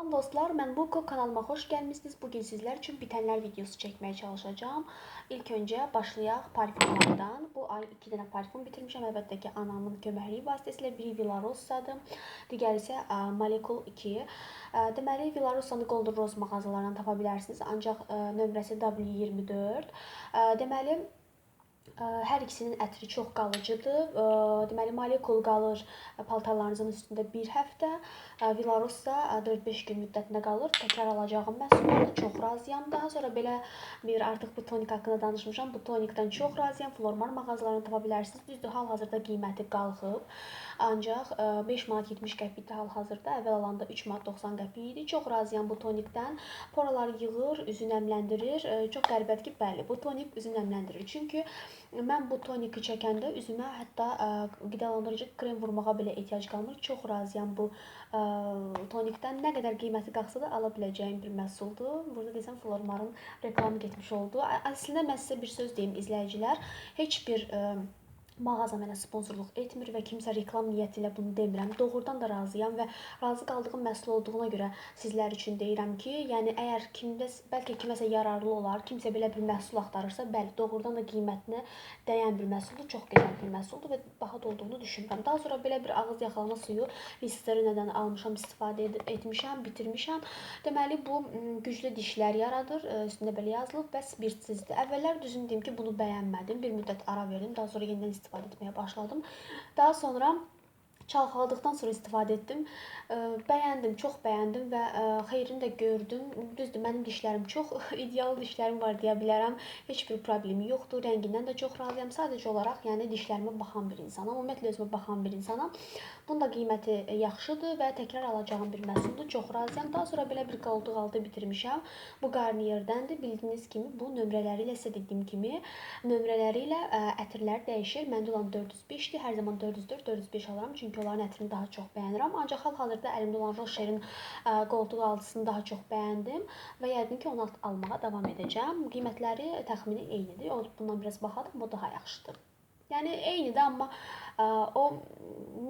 Salam dostlar, mən Luko, kanalıma xoş gəlmisiniz. Bugün sizlər üçün bitənlər videosu çəkməyə çalışacağım. İlk öncə başlayaq parfümlərdən. Bu ay 2 dənə parfüm bitirmişəm. Əlbəttə ki, anamın köməkliyi vasitəsilə. Biri Villarosadır, digəri isə Molecule 2. Deməli, Villarosa'nı Golden Rose mağazalarından tapa bilərsiniz. Ancaq nömrəsi W24. Deməli, hər ikisinin ətri çox qalıcıdır. Deməli, Molecule qalır paltarlarınızın üstündə 1 həftə. Villarosa 4-5 gün müddətində qalır. Təkrar alacağım məhsullardır. Çox razıyam. Daha sonra belə bir artıq bu tonik haqqında danışmışam. Bu tonikdən çox razıyam. Flormar mağazalarını tapa bilərsiniz. Düzdür, hal-hazırda qiyməti qalxıb. Ancaq 5 manat 70 qəpikdir hal-hazırda. Əvvəl alanda 3 manat 90 qəpik idi. Çox razıyam bu tonikdən. Poraları yığır, üzü nəmləndirir. Çox qəribədir ki, bəli, bu tonik üzü nəmləndirir. Çünki mən bu toniki çəkəndə üzümə hətta qidalandırıcı krem vurmağa belə ehtiyac qalmır. Çox razıyam bu tonikdən. Nə qədər qiyməti qalxsa da ala biləcəyim bir məhsuldur. Burada desəm Flormarın reklamı getmiş oldu. Əslində mən sizə bir söz deyim izləyicilər. Heç bir mağaza mənə sponsorluq etmir və kimsə reklam niyyəti ilə bunu demirəm. Doğrudan da razıyam və razı qaldığım məhsul olduğuna görə sizlər üçün deyirəm ki, yəni əgər bəlkə kiməsə yararlı olar, kimsə belə bir məhsul axtarırsa, bəli, doğrudan da qiymətinə dəyən bir məhsuldur, çox gözəl bir məhsuldur və baha olduğunu düşünmürəm. Daha sonra belə bir ağız yaxalama suyu Listerinedən almışam, istifadə etmişəm, bitirmişəm. Deməli, bu güclü dişlər yaradır, üstündə belə yazılıb və spirtsizdir. Əvvəllər düzünü deyim ki, bunu bəyənmədim, bir müddət ara verdim, daha sonra yenidən istifadə etməyə başladım. Daha sonra çalxaladıqdan sonra istifadə etdim. Bəyəndim, çox bəyəndim və xeyrini də gördüm. Düzdür, mənim dişlərim çox ideal dişlərim var deyə bilərəm. Heç bir problemi yoxdur. Rəngindən də çox razıyam. Sadəcə olaraq, yəni dişlərimə baxan bir insanam. Ümumiyyətlə özümə baxan bir insanam. Bunun da qiyməti yaxşıdır və təkrar alacağım bir məhsuldur. Çox razıyam. Daha sonra belə bir qoltuq altı bitirmişəm. Bu Garnier'dəndir. Bildiyiniz kimi bu nömrələri ilə sizə dediyim kimi nömrələri ilə ətirlər dəyişir. Məndə olan 405-dir. Hər zaman 404, 405 alıram. Çünki onların ətrini daha çox bəyənirəm. Ancaq hal-hazırda əlimdə olan Rocher'in qoltuq altısını daha çox bəyəndim və yəqin ki, onu almağa davam edəcəm. Qiymətləri təxmini eynidir. Bundan biraz baxadım, bu daha yaxşıdır. Yəni eynidir, amma o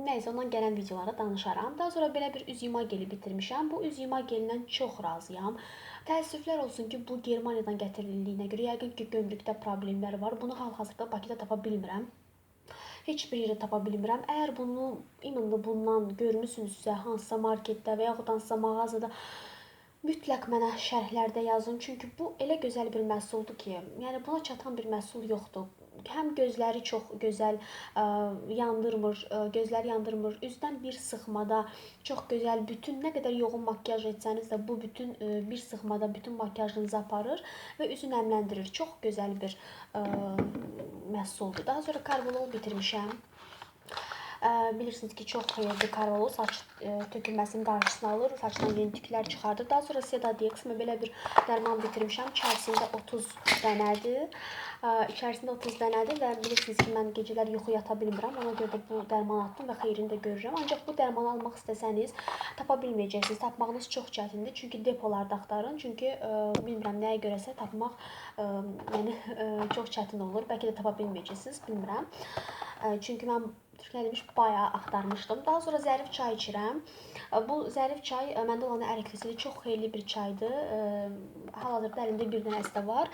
nəysə ondan gələn videolarda danışaram. Daha sonra belə bir üz yuma geli bitirmişəm. Bu üz yuma gelindən çox razıyam. Təəssüflər olsun ki, bu Germaniyadan gətirildiyinə görə yəqin ki, gömrükdə problemlər var. Bunu hal-hazırda Bakıda tapa bilmirəm. Heç bir yerdə tapa bilmirəm. Əgər bunu ümumda bundan görmüsünüzsə, hansısa marketdə və yaxud hansısa mağazada mütləq mənə şərhlərdə yazın. Çünki bu elə gözəl bir məhsuldur ki, yəni buna çatan bir məhsul yoxdur. Həm gözləri çox gözəl yandırmır, gözləri yandırmır. Üzdən bir sıxmada çox gözəl bütün nə qədər yoğun makiyaj etsəniz də bu bütün bir sıxmada bütün makiyajınızı aparır və üzü nəmləndirir. Çox gözəl bir məhsuldur. Daha sonra Karvolol bitirmişəm. Bilirsiniz ki, çox xeyirli Karvolol saç tökülməsinin qarşısını alır, saçdan yeni tüklər çıxardır. Daha sonra Sedadex belə bir dərman bitirmişəm. İçərisində 30 dənədir. İçərisində 30 dənədir və bilirsiniz ki, mən gecələr yuxu yata bilmirəm. Ona görə də bu dərman atdım və xeyrini də görürəm. Ancaq bu dərmanı almaq istəsəniz tapa bilməyəcəksiniz. Tapmağınız çox çətindir. Çünki depolarda axtarın. Çünki bilmirəm nəyə görəsə tapmaq yəni çox çətin olur. Bəlkə də tapa bilməyəcəksiniz, bilmirəm. Çünki mən Türkiyədə bayağı axtarmışdım. Daha sonra zərif çay içirəm. Bu zərif çay məndə olan əriklisili çox xeyirli bir çaydır. Hal-hazırda əlimdə bir dənəsi də var.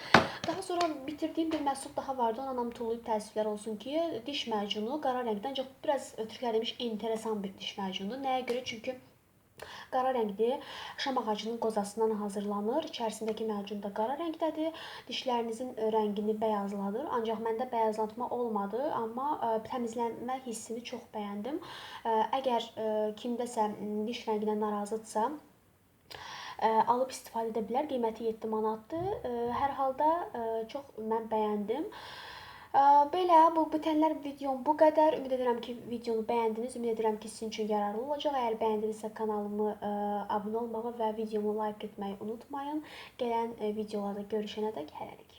Daha sonra bitirdiyim bir məhsul daha vardı. Ona nam tullayıb təəssüflər olsun ki, diş macunu qara rəngdə, ancaq biraz Türkiyədə enteresan bir diş macunudur. Nəyə görə? Çünki qara rəngdir. Şam ağacının qozasından hazırlanır. İçərisindəki macun da qara rəngdədir. Dişlərinizin rəngini bəyazladır. Ancaq məndə bəyazlatma olmadı, amma təmizlənmə hissini çox bəyəndim. Əgər kimdəsə diş rənginə narazıdırsa, alıb istifadə edə bilər. Qiyməti 7 manatdır. Hər halda çox mən bəyəndim. Belə, bu bitənlər videom bu qədər. Ümid edirəm ki, videonu bəyəndiniz. Ümid edirəm ki, sizin üçün yararlı olacaq. Əgər bəyəndinizsə kanalımı abunə olmağı və videomu like etməyi unutmayın. Gələn videolarda görüşənədək hələlik.